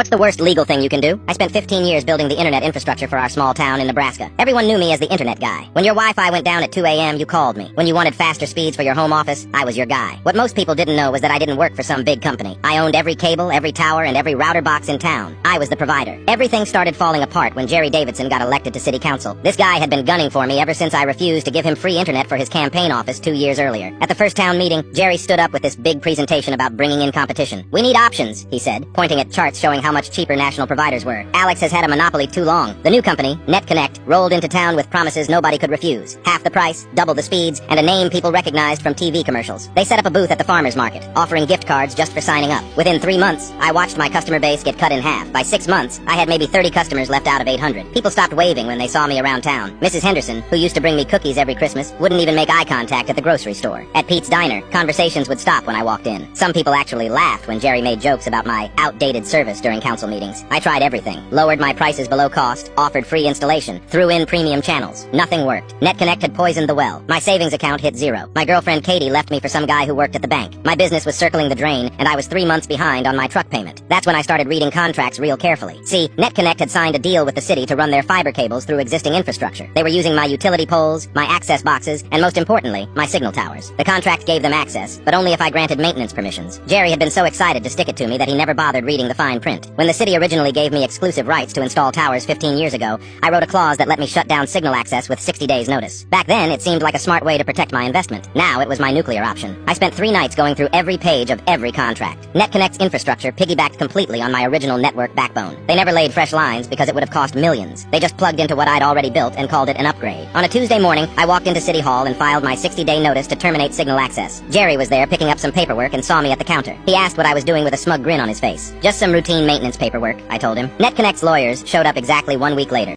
What's the worst legal thing you can do? I spent 15 years building the internet infrastructure for our small town in Nebraska. Everyone knew me as the internet guy. When your Wi-Fi went down at 2 a.m., you called me. When you wanted faster speeds for your home office, I was your guy. What most people didn't know was that I didn't work for some big company. I owned every cable, every tower, and every router box in town. I was the provider. Everything started falling apart when Jerry Davidson got elected to city council. This guy had been gunning for me ever since I refused to give him free internet for his campaign office 2 years earlier. At the first town meeting, Jerry stood up with this big presentation about bringing in competition. We need options, he said, pointing at charts showing how much cheaper national providers were. Alex has had a monopoly too long. The new company, NetConnect, rolled into town with promises nobody could refuse. Half the price, double the speeds, and a name people recognized from TV commercials. They set up a booth at the farmer's market, offering gift cards just for signing up. Within 3 months, I watched my customer base get cut in half. By 6 months, I had maybe 30 customers left out of 800. People stopped waving when they saw me around town. Mrs. Henderson, who used to bring me cookies every Christmas, wouldn't even make eye contact at the grocery store. At Pete's Diner, conversations would stop when I walked in. Some people actually laughed when Jerry made jokes about my outdated service during council meetings. I tried everything. Lowered my prices below cost, offered free installation, threw in premium channels. Nothing worked. NetConnect had poisoned the well. My savings account hit zero. My girlfriend Katie left me for some guy who worked at the bank. My business was circling the drain, and I was 3 months behind on my truck payment. That's when I started reading contracts real carefully. See, NetConnect had signed a deal with the city to run their fiber cables through existing infrastructure. They were using my utility poles, my access boxes, and most importantly, my signal towers. The contract gave them access, but only if I granted maintenance permissions. Jerry had been so excited to stick it to me that he never bothered reading the fine print. When the city originally gave me exclusive rights to install towers 15 years ago, I wrote a clause that let me shut down signal access with 60 days notice. Back then, it seemed like a smart way to protect my investment. Now, it was my nuclear option. I spent 3 nights going through every page of every contract. NetConnect's infrastructure piggybacked completely on my original network backbone. They never laid fresh lines because it would have cost millions. They just plugged into what I'd already built and called it an upgrade. On a Tuesday morning, I walked into City Hall and filed my 60-day notice to terminate signal access. Jerry was there picking up some paperwork and saw me at the counter. He asked what I was doing with a smug grin on his face. Just some routine maintenance paperwork, I told him. NetConnect's lawyers showed up exactly 1 week later.